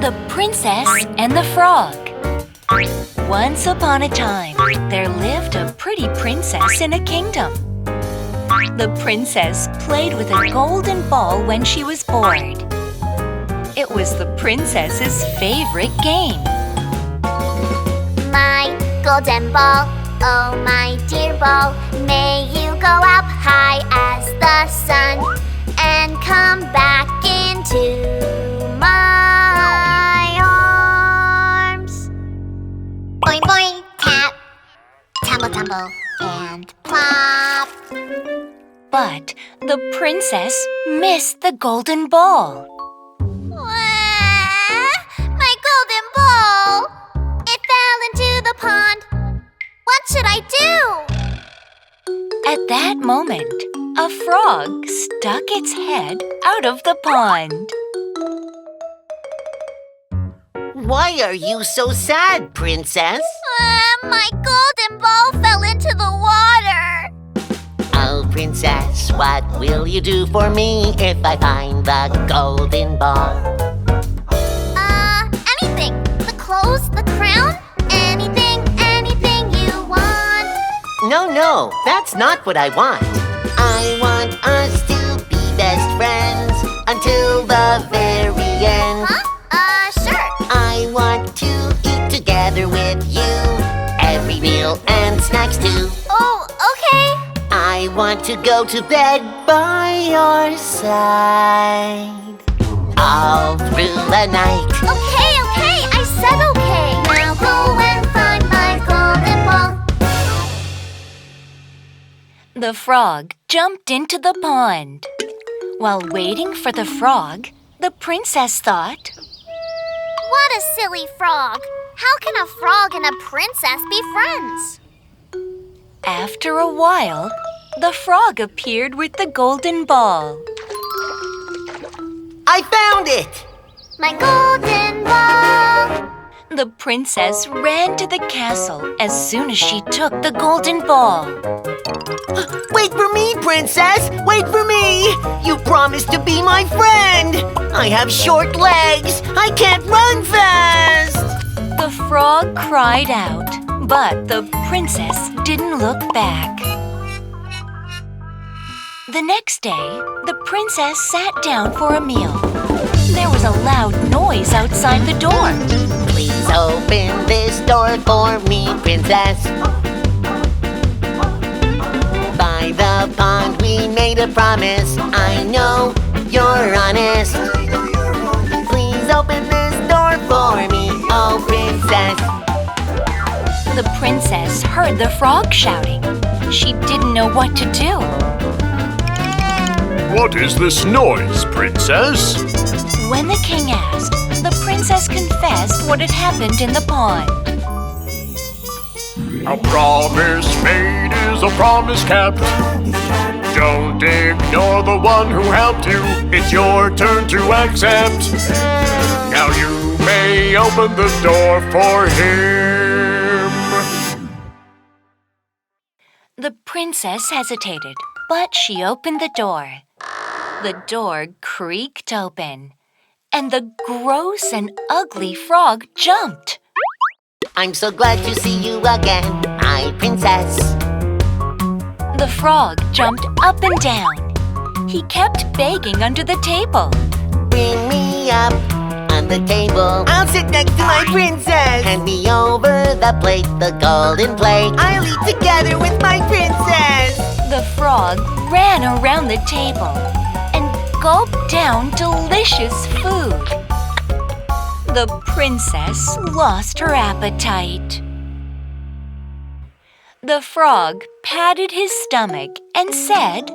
The Princess and the Frog. Once upon a time, there lived a pretty princess in a kingdom. The princess played with a golden ball when she was bored. It was the princess's favorite game. My golden ball, oh my dear ball, may you go up high as the sun and come back into my arms. Boing boing, tap, tumble tumble, and plop. But the princess missed the golden ball. My golden ball! It fell into the pond. What should I do? At that moment, a frog stuck its head out of the pond. Why are you so sad, Princess? My golden ball fell into the water. Oh, Princess, what will you do for me if I find the golden ball? Anything. The clothes, the crown, anything you want. No, that's not what I want. I want us to be best friends until the very end. Sure. I want to eat together with you, every meal and snacks too. Oh, okay. I want to go to bed by your side all through the night. Okay, I said okay. Now go and find my golden ball. The frog jumped into the pond. While waiting for the frog, the princess thought, What a silly frog. How can a frog and a princess be friends? After a while, the frog appeared with the golden ball. I found it! My golden ball. The princess ran to the castle as soon as she took the golden ball. Wait for me, Princess! Wait for me! You promised to be my friend! I have short legs! I can't run fast! The frog cried out, but the princess didn't look back. The next day, the princess sat down for a meal. There was a loud noise outside the door. Please open this door for me, Princess. By the pond we made a promise. I know you're honest. Please open this door for me, oh Princess. The princess heard the frog shouting. She didn't know what to do. What is this noise, Princess? When the king asked, the princess confessed what had happened in the pond. A promise made is a promise kept. Don't ignore the one who helped you. It's your turn to accept. Now you may open the door for him. The princess hesitated, but she opened the door. The door creaked open, and the gross and ugly frog jumped. I'm so glad to see you again, my Princess. The frog jumped up and down. He kept begging under the table. Bring me up on the table. I'll sit next to my Princess. Hand me over the plate, the golden plate. I'll eat together with my Princess. The frog ran around the table and gulped down delicious food. The princess lost her appetite. The frog patted his stomach and said,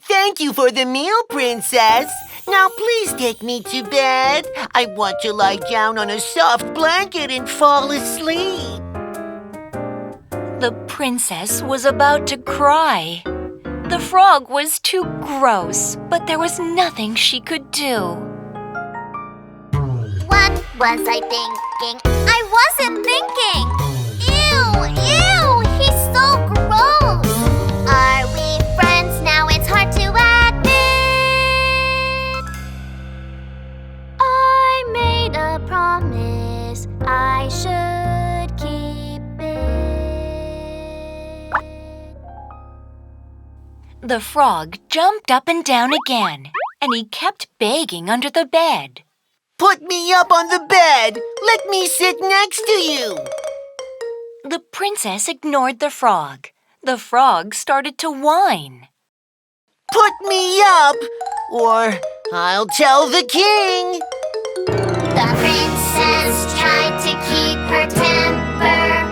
Thank you for the meal, Princess. Now please take me to bed. I want to lie down on a soft blanket and fall asleep. The princess was about to cry. The frog was too gross, but there was nothing she could do. What was I thinking? I wasn't thinking! Ew! He's so gross! Are we friends now? It's hard to admit. I The frog jumped up and down again, and he kept begging under the bed. Put me up on the bed! Let me sit next to you! The princess ignored the frog. The frog started to whine. Put me up, or I'll tell the king! The princess tried to keep her temper,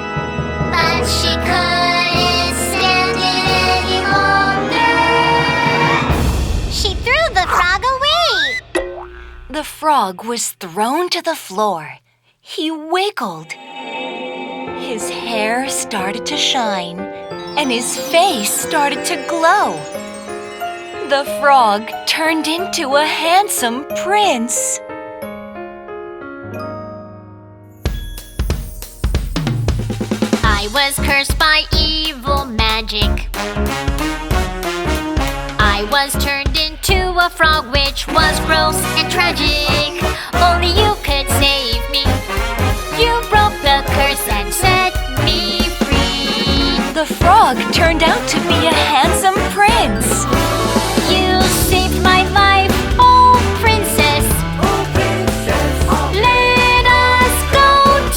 but she couldn't stand it any longer. She threw the frog away. The frog was thrown to the floor. He wiggled. His hair started to shine, and his face started to glow. The frog turned into a handsome prince. I was cursed by evil magic. I was turned into a frog, which was gross and tragic. Only you could save me. You broke the curse and set me free. The frog turned out to be a handsome prince. You saved my life, oh princess. Let us go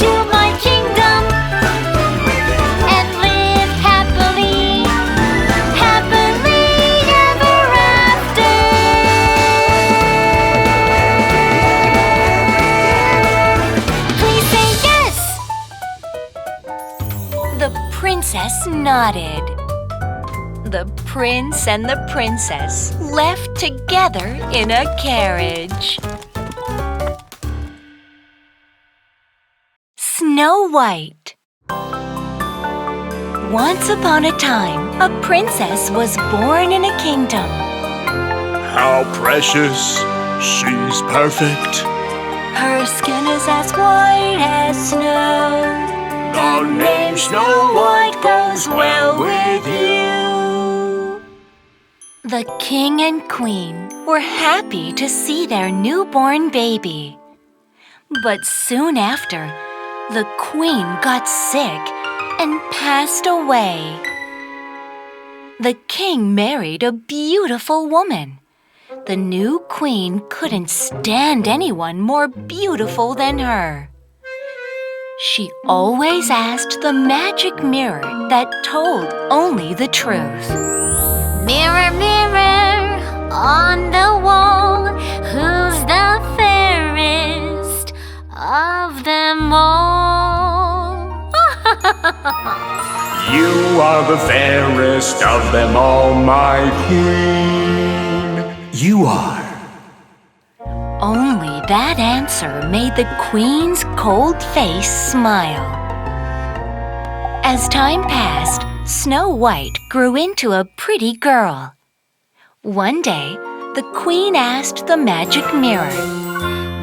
to my kingdom and live happily, happily ever after. Please say yes. The princess nodded. The prince and the princess left together in a carriage. Snow White. Once upon a time, a princess was born in a kingdom. How precious, she's perfect. Her skin is as white as snow. The name Snow White goes well with you. The king and queen were happy to see their newborn baby. But soon after, the queen got sick and passed away. The king married a beautiful woman. The new queen couldn't stand anyone more beautiful than her. She always asked the magic mirror that told only the truth. Mirror, mirror on the wall, who's the fairest of them all? You are the fairest of them all, my queen. You are. Only that answer made the queen's cold face smile. As time passed, Snow White grew into a pretty girl. One day, the queen asked the magic mirror,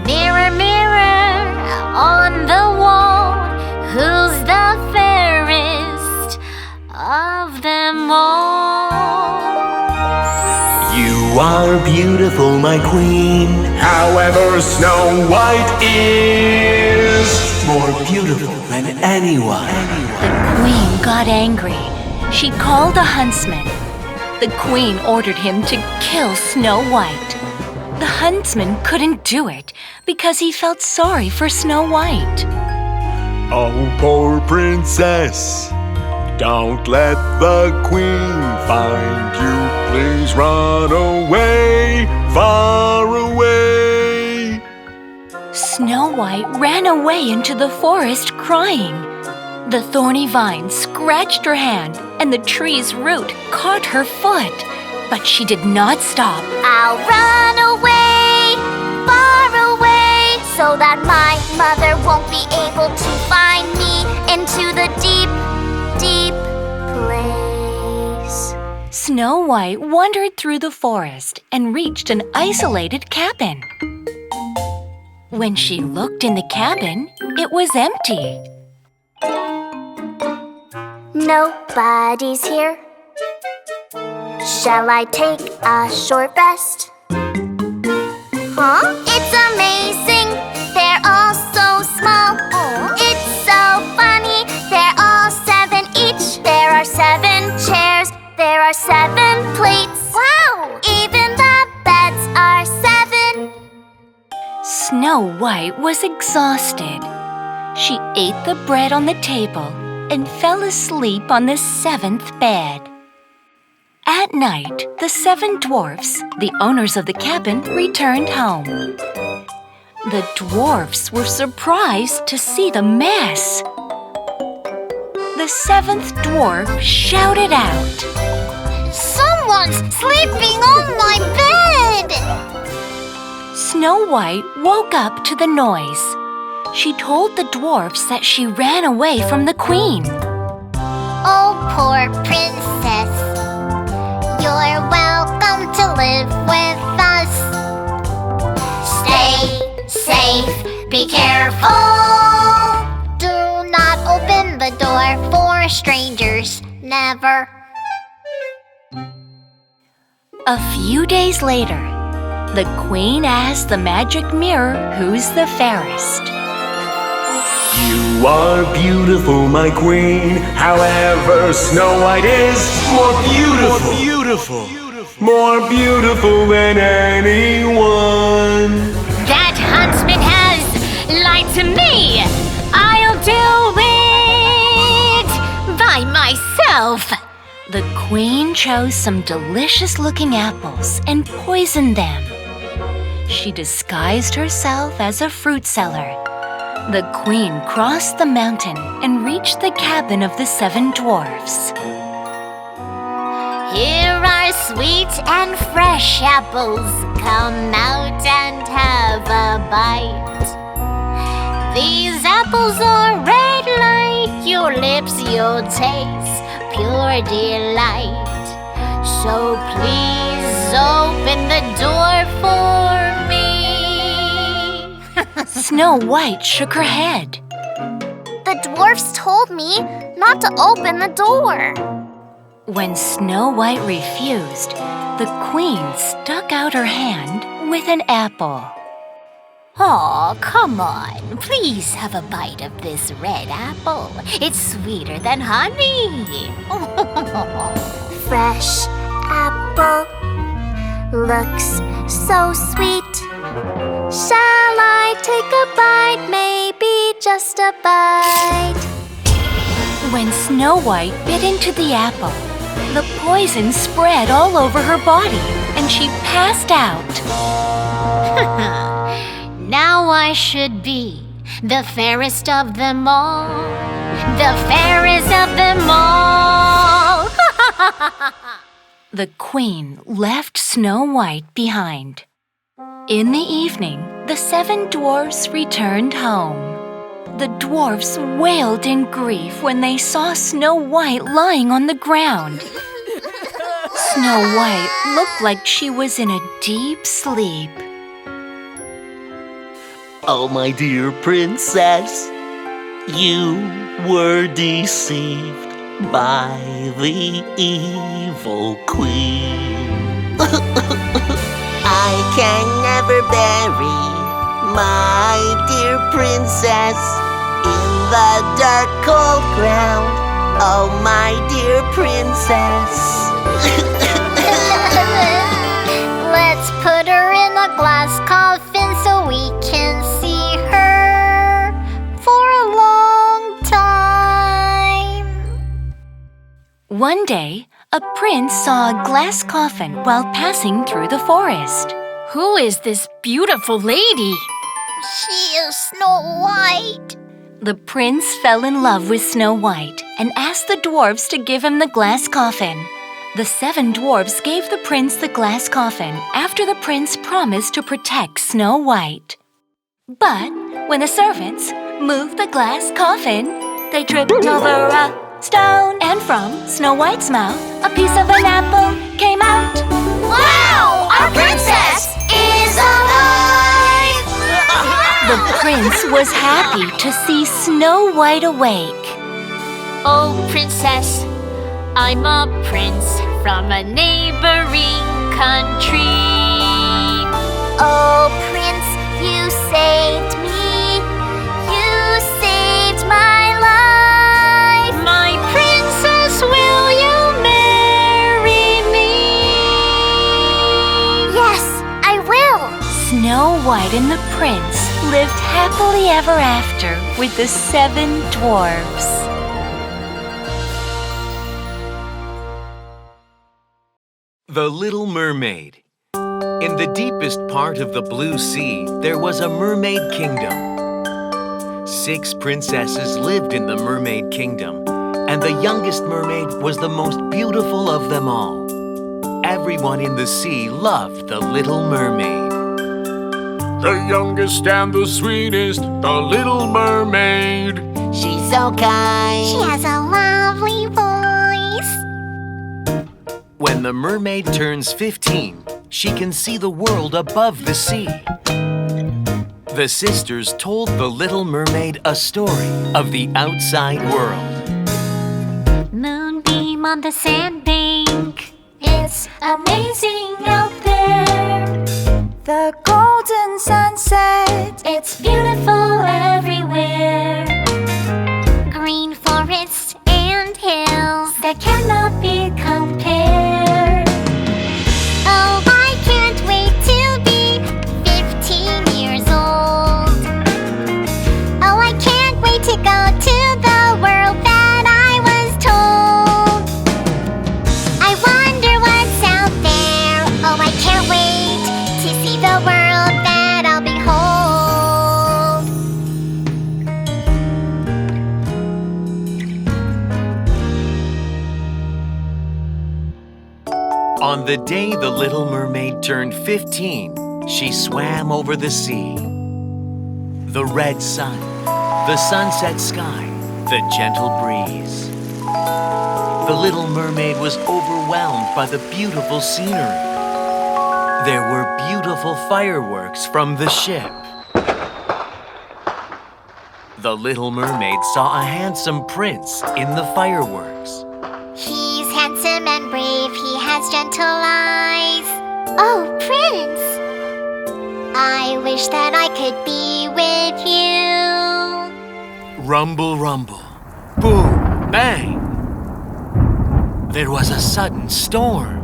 Mirror, mirror on the wall, who's the fairest of them all? You are beautiful, my queen. However, Snow White is More beautiful than anyone. The queen got angry. She called a huntsman. The queen ordered him to kill Snow White. The huntsman couldn't do it because he felt sorry for Snow White. Oh, poor princess. Don't let the queen find you. Please run away, far away. Snow White ran away into the forest crying. The thorny vine scratched her hand, and the tree's root caught her foot. But she did not stop. I'll run away, far away, so that my mother won't be able to find me into the deep, deep place. Snow White wandered through the forest and reached an isolated cabin. When she looked in the cabin, it was empty. Nobody's here. Shall I take a short rest? Huh? It's amazing. They're all so small. It's so funny. They're all 7 each. There are 7 chairs. There are 7 plates. Snow White was exhausted. She ate the bread on the table and fell asleep on the 7th bed. At night, the 7 dwarfs, the owners of the cabin, returned home. The dwarfs were surprised to see the mess. The 7th dwarf shouted out, Someone's sleeping on my bed! Snow White woke up to the noise. She told the dwarfs that she ran away from the queen. Oh, poor princess. You're welcome to live with us. Stay safe, be careful. Do not open the door for strangers, never. A few days later, the queen asked the magic mirror who's the fairest. You are beautiful, my queen. However, Snow White is more beautiful. More beautiful than anyone. That huntsman has lied to me. I'll do it by myself. The queen chose some delicious-looking apples and poisoned them. She disguised herself as a fruit seller. The queen crossed the mountain and reached the cabin of the 7 dwarfs. Here are sweet and fresh apples. Come out and have a bite. These apples are red like your lips, you'll taste pure delight. So please open the door for me. Snow White shook her head. The dwarfs told me not to open the door. When Snow White refused, the queen stuck out her hand with an apple. Oh, come on. Please have a bite of this red apple. It's sweeter than honey. Fresh apple looks so sweet. Shall I take a bite? Maybe just a bite. When Snow White bit into the apple, the poison spread all over her body and she passed out. Now I should be the fairest of them all. The fairest of them all. The queen left Snow White behind. In the evening, the 7 dwarfs returned home. The dwarfs wailed in grief when they saw Snow White lying on the ground. Snow White looked like she was in a deep sleep. Oh, my dear princess, you were deceived by the evil queen. I can never bury my dear princess in the dark, cold ground. Oh, my dear princess. Let's put her in a glass coffin so we can see her for a long time. One day, a prince saw a glass coffin while passing through the forest. Who is this beautiful lady? She is Snow White. The prince fell in love with Snow White and asked the dwarfs to give him the glass coffin. The 7 dwarfs gave the prince the glass coffin after the prince promised to protect Snow White. But when the servants moved the glass coffin, they tripped over a stone, and from Snow White's mouth, a piece of an apple came out. Wow! Our princess is alive! The prince was happy to see Snow White awake. Oh, princess, I'm a prince from a neighboring country. Oh, prince, you saved me. You saved my life. My princess, will you marry me? Yes, I will. Snow Snow White and the Prince lived happily ever after with the 7 dwarfs. The Little Mermaid. In the deepest part of the blue sea, there was a mermaid kingdom. 6 princesses lived in the mermaid kingdom, and the youngest mermaid was the most beautiful of them all. Everyone in the sea loved the Little Mermaid. The youngest and the sweetest, the Little Mermaid. She's so kind. She has a lovely voice. When the mermaid turns 15, she can see the world above the sea. The sisters told the Little Mermaid a story of the outside world. Moonbeam on the sandbank. It's amazing out there. The golden sunset. It's beautiful everywhere. Green forests and hills that cannot be compared. Oh, I can't wait to be 15 years old. Oh, I can't wait to go to the world that I was told. I wonder what's out there. Oh, I can't wait to see the world that I'll behold. On the day the Little Mermaid turned 15, she swam over the sea. The red sun, the sunset sky, the gentle breeze. The Little Mermaid was overwhelmed by the beautiful scenery. There were beautiful fireworks from the ship. The Little Mermaid saw a handsome prince in the fireworks. He's handsome and brave, he has gentle eyes. Oh, Prince! I wish that I could be with you. Rumble, rumble, boom, bang. There was a sudden storm.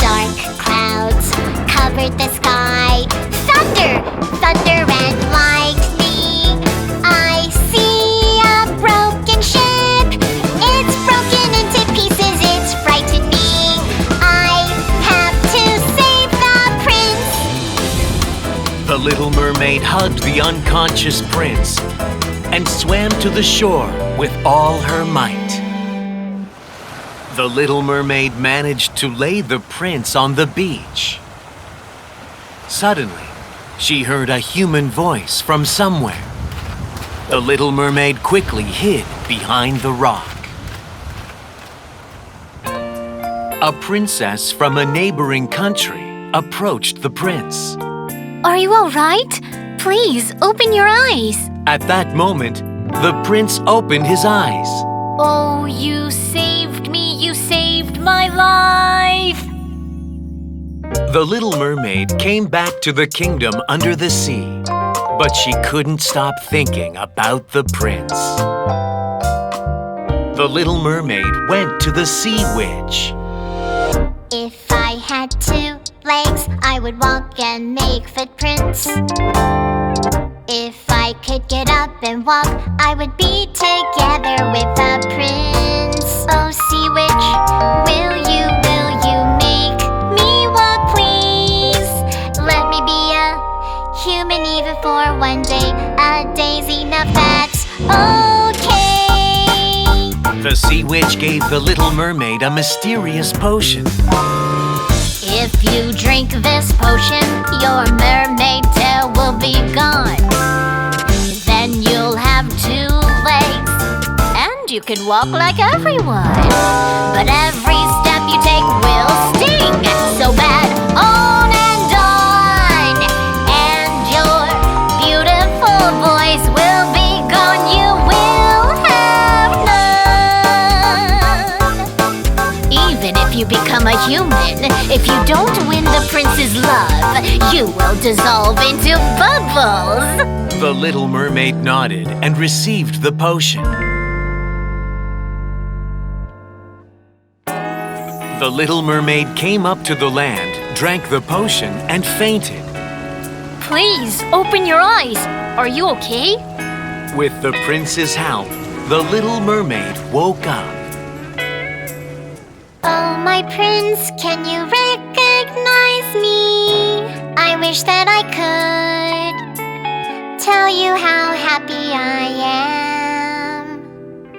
Dark clouds covered the sky. Thunder, thunder and lightning. I see a broken ship. It's broken into pieces, it's frightening. I have to save the prince. The Little Mermaid hugged the unconscious prince and swam to the shore with all her might. The Little Mermaid managed to lay the prince on the beach. Suddenly, she heard a human voice from somewhere. The Little Mermaid quickly hid behind the rock. A princess from a neighboring country approached the prince. Are you all right? Please open your eyes. At that moment, the prince opened his eyes. Oh, you saved me, you saved my life! The Little Mermaid came back to the kingdom under the sea, but she couldn't stop thinking about the prince. The Little Mermaid went to the Sea Witch. If I had 2 legs, I would walk and make footprints. If I could get up and walk, I would be together with the prince. Oh, Sea Witch, will you make me walk, please? Let me be a human even for one day. A day's enough, that's okay. The Sea Witch gave the Little Mermaid a mysterious potion. If you drink this potion, your mermaid tail will be gone. Then you'll have 2 legs, and you can walk like everyone. But every step you take will sting so bad, on and on. And your beautiful voice will be gone, you will have none. Even if you become a human, if you don't win the prince's love, you will dissolve into bubbles. The Little Mermaid nodded and received the potion. The Little Mermaid came up to the land, drank the potion, and fainted. Please, open your eyes. Are you okay? With the prince's help, the Little Mermaid woke up. Oh, my prince, can you recognize me? I wish that I could tell you how happy I am.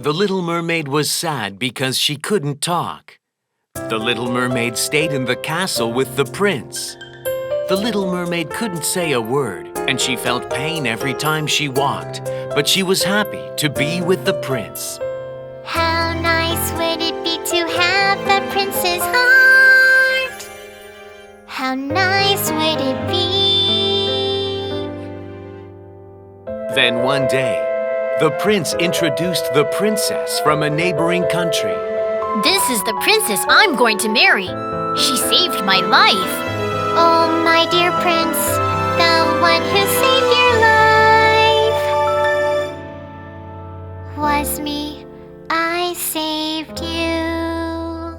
The Little Mermaid was sad because she couldn't talk. The Little Mermaid stayed in the castle with the prince. The Little Mermaid couldn't say a word, and she felt pain every time she walked, but she was happy to be with the prince. How nice would it be to have the prince's heart? How nice would it be? Then one day, the prince introduced the princess from a neighboring country. This is the princess I'm going to marry. She saved my life. Oh, my dear prince, the one who saved your life was me. I saved you.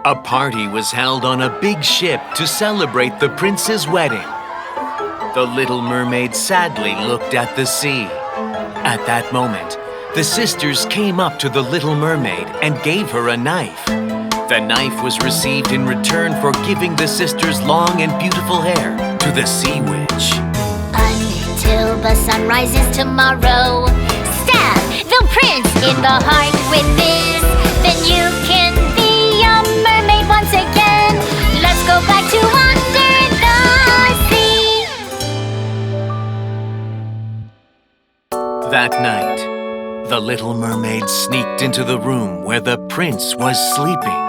A party was held on a big ship to celebrate the prince's wedding. The Little Mermaid sadly looked at the sea. At that moment, the sisters came up to the Little Mermaid and gave her a knife. The knife was received in return for giving the sisters long and beautiful hair to the Sea Witch. Until the sun rises tomorrow, stab the prince in the heart with this. Then you can be a mermaid once again. Let's go back to under the sea. That night, the Little Mermaid sneaked into the room where the prince was sleeping.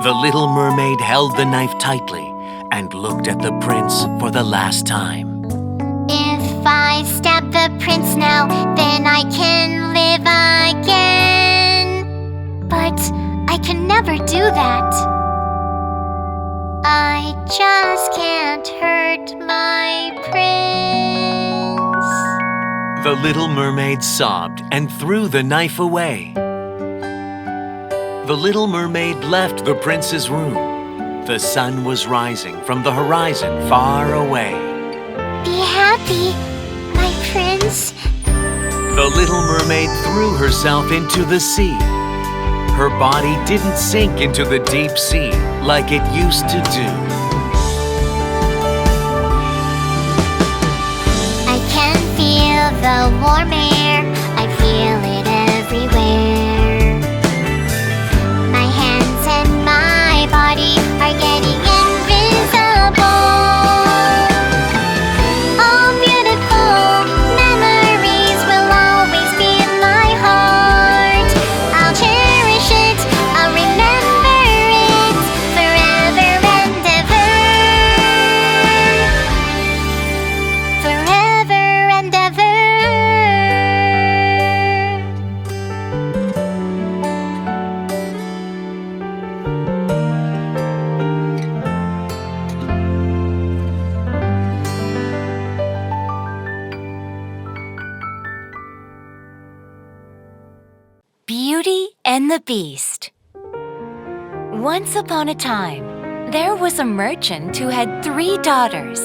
The Little Mermaid held the knife tightly and looked at the prince for the last time. If I stab the prince now, then I can live again. But I can never do that. I just can't hurt my prince. The Little Mermaid sobbed and threw the knife away. The Little Mermaid left the prince's room. The sun was rising from the horizon far away. Be happy, my prince. The Little Mermaid threw herself into the sea. Her body didn't sink into the deep sea like it used to do. I can feel the warm air. I feel it everywhere. My hands and my body are getting invisible. All beautiful memories will always be in my heart. I'll cherish it, I'll remember it forever and ever. Forever and ever. Beauty and the Beast. Once upon a time, there was a merchant who had 3 daughters.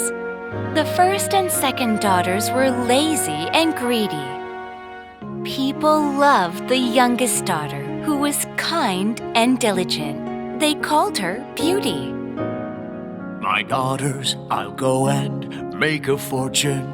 The first and second daughters were lazy and greedy. People loved the youngest daughter, who was kind and diligent. They called her Beauty. My daughters, I'll go and make a fortune.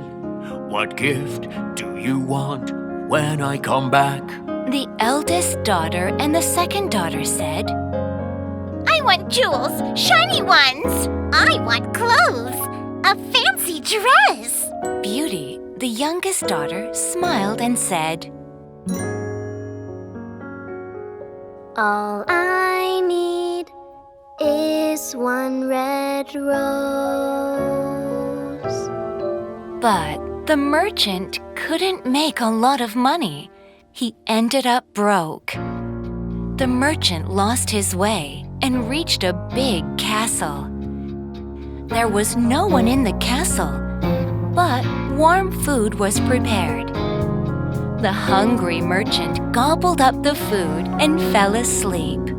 What gift do you want when I come back? The eldest daughter and the second daughter said, I want jewels, shiny ones. I want clothes, a fancy dress. Beauty, the youngest daughter, smiled and said, All I need is one red rose. But the merchant couldn't make a lot of money. He ended up broke. The merchant lost his way and reached a big castle. There was no one in the castle, but warm food was prepared. The hungry merchant gobbled up the food and fell asleep.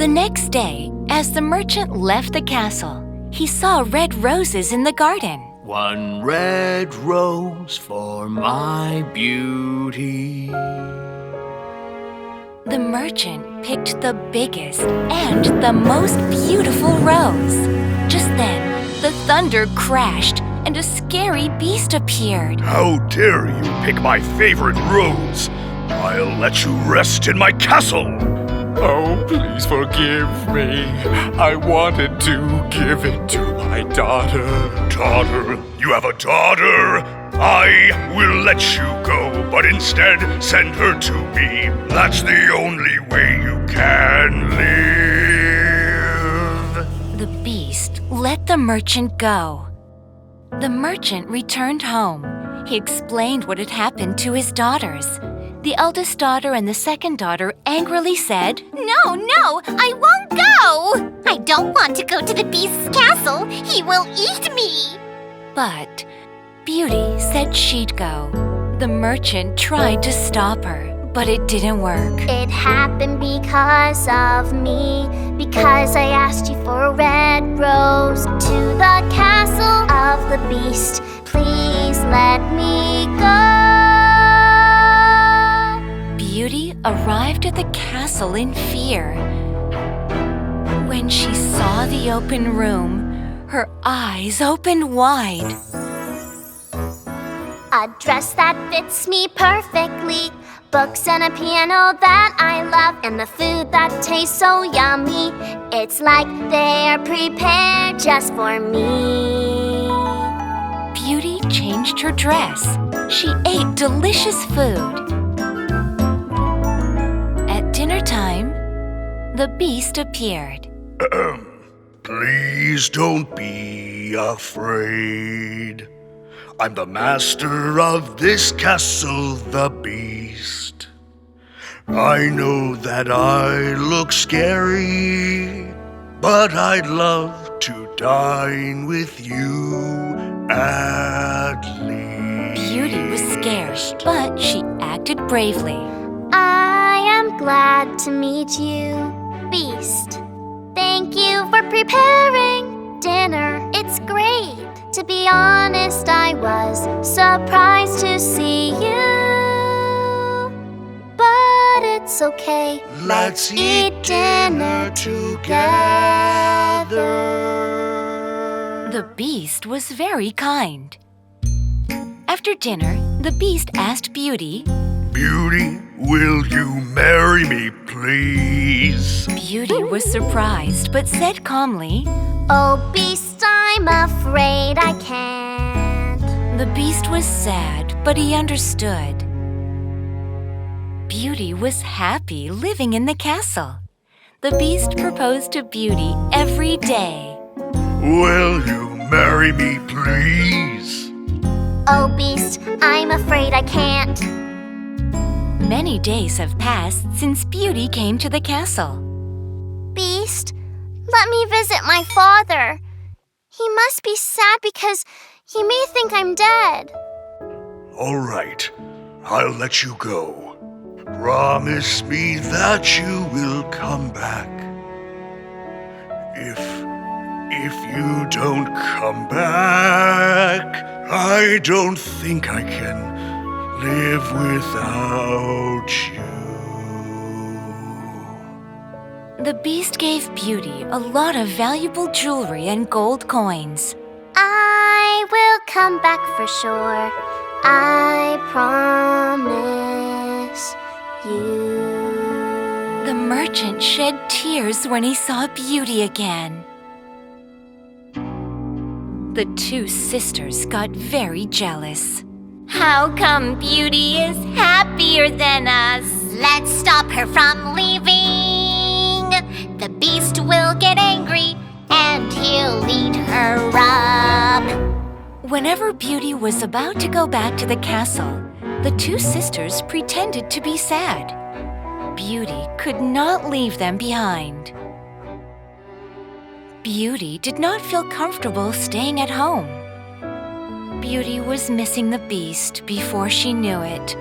The next day, as the merchant left the castle, he saw red roses in the garden. One red rose for my beauty. The merchant picked the biggest and the most beautiful rose. Just then, the thunder crashed and a scary beast appeared. How dare you pick my favorite rose? I'll let you rest in my castle. Oh, please forgive me. I wanted to give it to my daughter. Daughter? You have a daughter? I will let you go, but instead send her to me. That's the only way you can live. The beast let the merchant go. The merchant returned home. He explained what had happened to his daughters. The eldest daughter and the second daughter angrily said, No, I won't go! I don't want to go to the beast's castle. He will eat me! But Beauty said she'd go. The merchant tried to stop her, but it didn't work. It happened because of me, because I asked you for a red rose to the castle of the beast. Please let me go. Beauty arrived at the castle in fear. When she saw the open room, her eyes opened wide. A dress that fits me perfectly, books and a piano that I love, and the food that tastes so yummy. It's like they're prepared just for me. Beauty changed her dress. She ate delicious food. At dinner time, the beast appeared. Please don't be afraid. I'm the master of this castle, the beast. I know that I look scary, but I'd love to dine with you at least. Beauty was scared, but she acted bravely. I am glad to meet you, Beast. Thank you for preparing dinner. It's great. To be honest, I was surprised to see you. But it's okay. Let's eat dinner together. The beast was very kind. After dinner, the beast asked Beauty, Beauty, will you marry me, please? Beauty was surprised but said calmly, Oh, Beast, I'm afraid I can't. The beast was sad, but he understood. Beauty was happy living in the castle. The beast proposed to Beauty every day. Will you marry me, please? Oh, Beast, I'm afraid I can't. Many days have passed since Beauty came to the castle. Beast, let me visit my father. He must be sad because he may think I'm dead. All right, I'll let you go. Promise me that you will come back. If you don't come back, I don't think I can live without you. The beast gave Beauty a lot of valuable jewelry and gold coins. I will come back for sure. I promise you. The merchant shed tears when he saw Beauty again. The two sisters got very jealous. How come Beauty is happier than us? Let's stop her from leaving. The beast will get angry and he'll eat her up. Whenever Beauty was about to go back to the castle, the two sisters pretended to be sad. Beauty could not leave them behind. Beauty did not feel comfortable staying at home. Beauty was missing the beast before she knew it.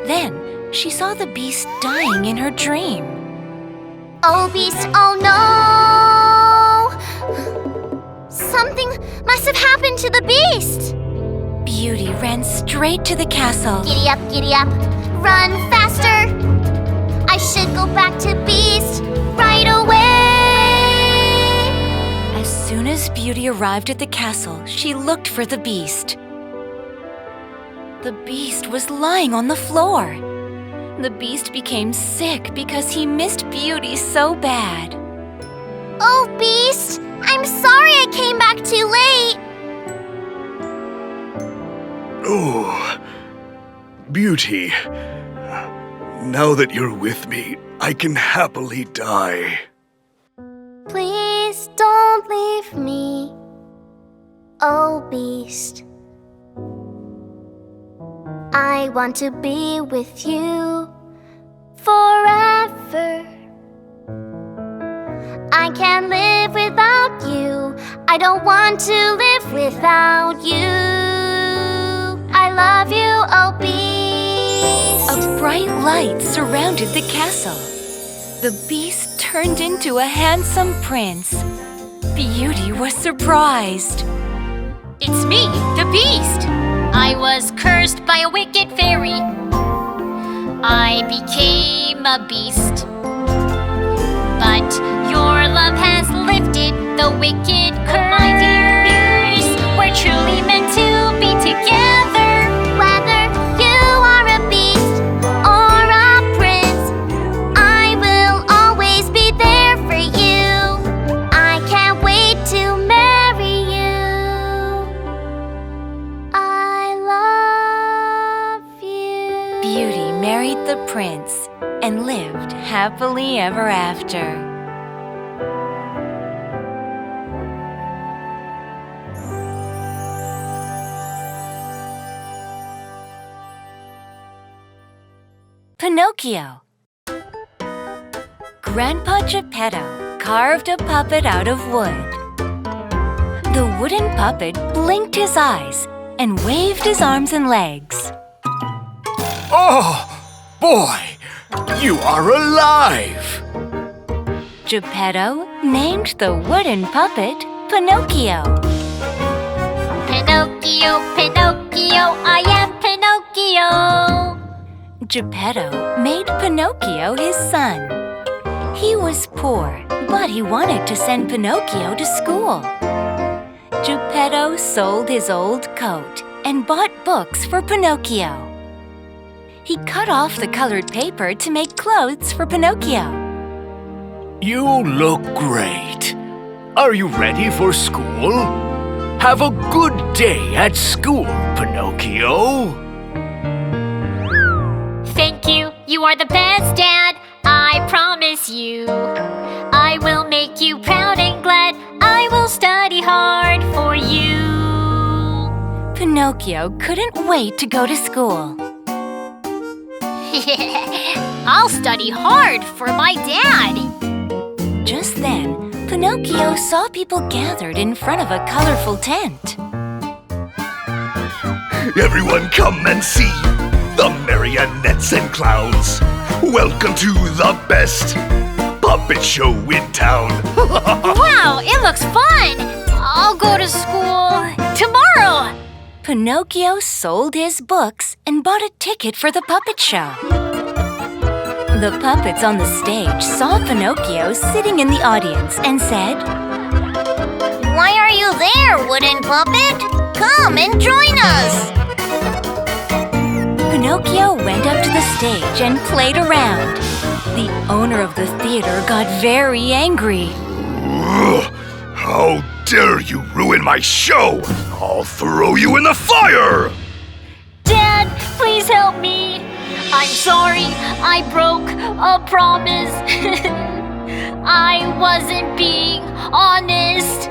Then she saw the beast dying in her dream. Oh, Beast, oh no! Something must have happened to the Beast! Beauty ran straight to the castle. Giddy up, run faster! I should go back to Beast right away! As soon as Beauty arrived at the castle, she looked for the Beast. The Beast was lying on the floor. The Beast became sick because he missed Beauty so bad. Oh, Beast! I'm sorry I came back too late! Oh, Beauty. Now that you're with me, I can happily die. Please don't leave me, oh Beast. I want to be with you forever. I can't live without you. I don't want to live without you. I love you, oh Beast. A bright light surrounded the castle. The Beast turned into a handsome prince. Beauty was surprised. It's me, the Beast. I was cursed by a wicked fairy. I became a beast. But your love has lifted the wicked curse. My dear Beast, we're truly meant to be together. Whether you are a beast or a prince, I will always be there for you. I can't wait to marry you. I love you. Beauty married the prince and lived happily ever after. Pinocchio. Grandpa Geppetto carved a puppet out of wood. The wooden puppet blinked his eyes and waved his arms and legs. Oh, boy, you are alive! Geppetto named the wooden puppet Pinocchio. Pinocchio, Pinocchio, I am Pinocchio. Geppetto made Pinocchio his son. He was poor, but he wanted to send Pinocchio to school. Geppetto sold his old coat and bought books for Pinocchio. He cut off the colored paper to make clothes for Pinocchio. You look great. Are you ready for school? Have a good day at school, Pinocchio. Thank you, you are the best dad. I promise you, I will make you proud and glad. I will study hard for you. Pinocchio couldn't wait to go to school. I'll study hard for my dad. Just then, Pinocchio saw people gathered in front of a colorful tent. Everyone come and see the marionettes and clowns. Welcome to the best puppet show in town. Wow, it looks fun. I'll go to school tomorrow. Pinocchio sold his books and bought a ticket for the puppet show. The puppets on the stage saw Pinocchio sitting in the audience and said, Why are you there, wooden puppet? Come and join us. Pinocchio went up to the stage and played around. The owner of the theater got very angry. How dare you ruin my show! I'll throw you in the fire! Dad, please help me. I'm sorry, I broke a promise. I wasn't being honest.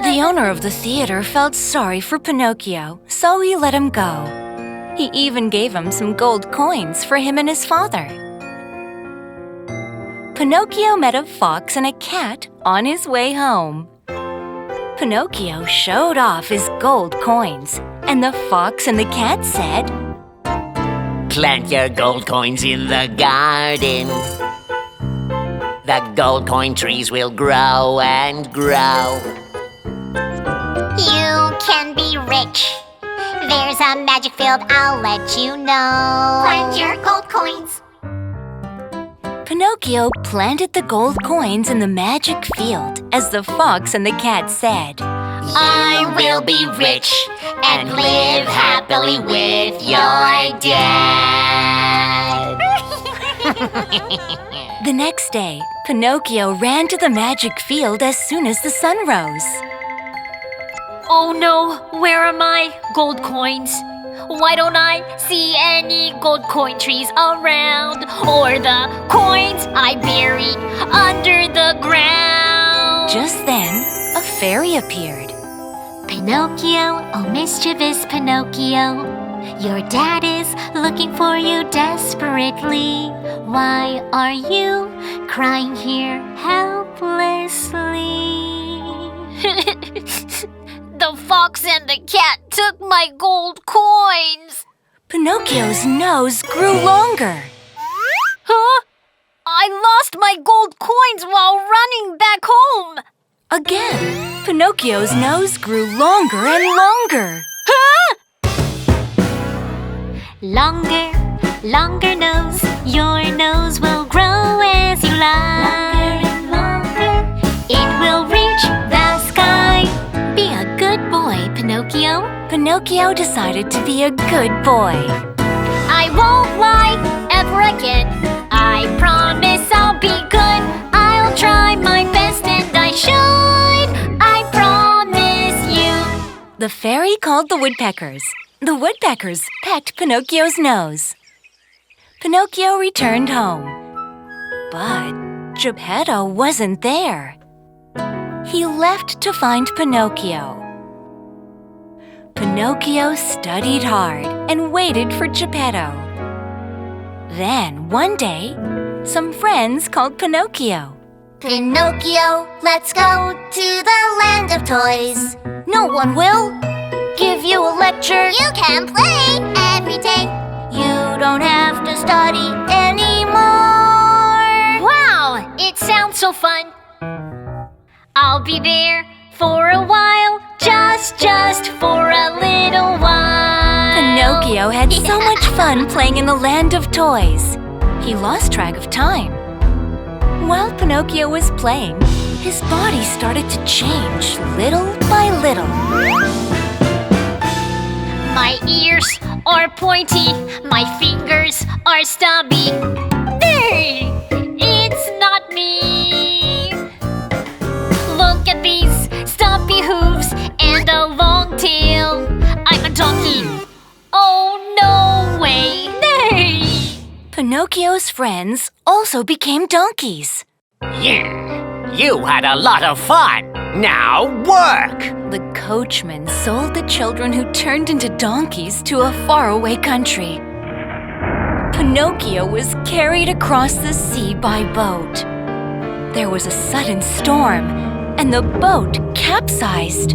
The owner of the theater felt sorry for Pinocchio, so he let him go. He even gave him some gold coins for him and his father. Pinocchio met a fox and a cat on his way home. Pinocchio showed off his gold coins, and the fox and the cat said, Plant your gold coins in the garden. The gold coin trees will grow and grow. You can be rich. There's a magic field, I'll let you know. Plant your gold coins. Pinocchio planted the gold coins in the magic field, as the fox and the cat said. I will be rich and live happily with your dad. The next day, Pinocchio ran to the magic field as soon as the sun rose. Oh no, where are my gold coins? Why don't I see any gold coin trees around? Or the coins I buried under the ground? Just then, a fairy appeared. Pinocchio, oh mischievous Pinocchio, your dad is looking for you desperately. Why are you crying here helplessly? The fox and the cat took my gold coins. Pinocchio's nose grew longer. Huh? I lost my gold coins while running back home. Again, Pinocchio's nose grew longer and longer. Huh? Longer, longer nose, your nose will grow as you lie. Longer and longer, it will reach the sky. Be a good boy, Pinocchio. Pinocchio decided to be a good boy. I won't lie ever again. I promise I'll be good. I'll try my best and I should. I promise you. The fairy called the woodpeckers. The woodpeckers pecked Pinocchio's nose. Pinocchio returned home. But Geppetto wasn't there. He left to find Pinocchio. Pinocchio studied hard and waited for Geppetto. Then, one day, some friends called Pinocchio. Pinocchio, let's go to the land of toys. No one will give you a lecture. You can play every day. You don't have to study anymore. Wow, it sounds so fun. I'll be there for a while, just for a little while. Pinocchio had so much fun playing in the land of toys. He lost track of time. While Pinocchio was playing, his body started to change little by little. My ears are pointy, my fingers are stubby. Hey, it's not me. Look at these stumpy hooves and a long tail. I'm a donkey. Oh, no way. Nay. Pinocchio's friends also became donkeys. Yeah, you had a lot of fun. Now work! The coachman sold the children who turned into donkeys to a faraway country. Pinocchio was carried across the sea by boat. There was a sudden storm, and the boat capsized.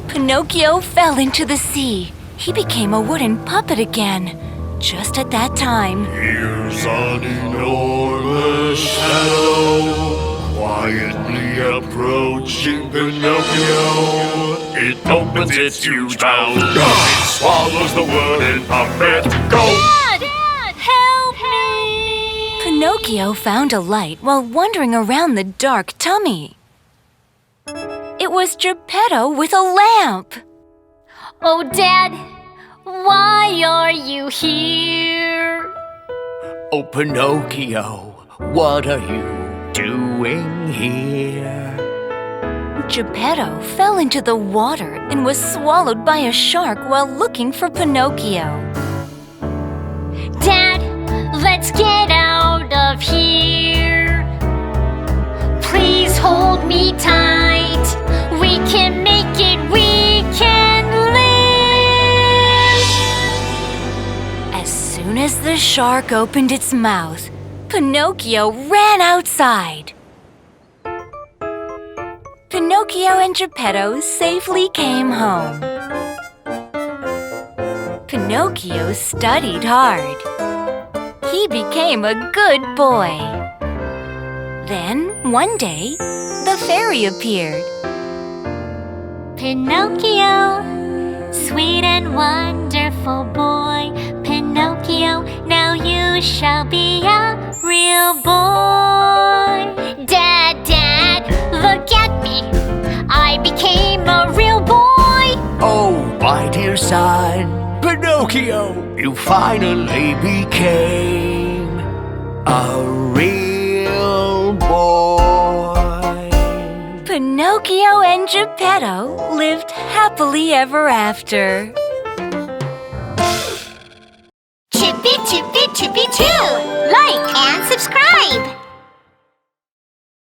Pinocchio fell into the sea. He became a wooden puppet again. Just at that time, Here's an enormous shadow quietly approaching Pinocchio. It opens its huge mouth. It swallows the wooden puppet. Go! Dad, help me. Pinocchio found a light while wandering around the dark tummy. It was Geppetto with a lamp. Oh, Dad, why are you here? Oh, Pinocchio, what are you doing here? Geppetto fell into the water and was swallowed by a shark while looking for Pinocchio. Dad, let's get out of here. Please hold me tight. We can make it, we can live. As soon as the shark opened its mouth, Pinocchio ran outside. Pinocchio and Geppetto safely came home. Pinocchio studied hard. He became a good boy. Then, one day, the fairy appeared. Pinocchio, sweet and wonderful boy. Pinocchio, now you shall be a real boy. Dad, Dad, look at me. I became a real boy. Oh, my dear son, Pinocchio, you finally became a real boy. Pinocchio and Geppetto lived happily ever after. Chippy, chippy, chippy, choo!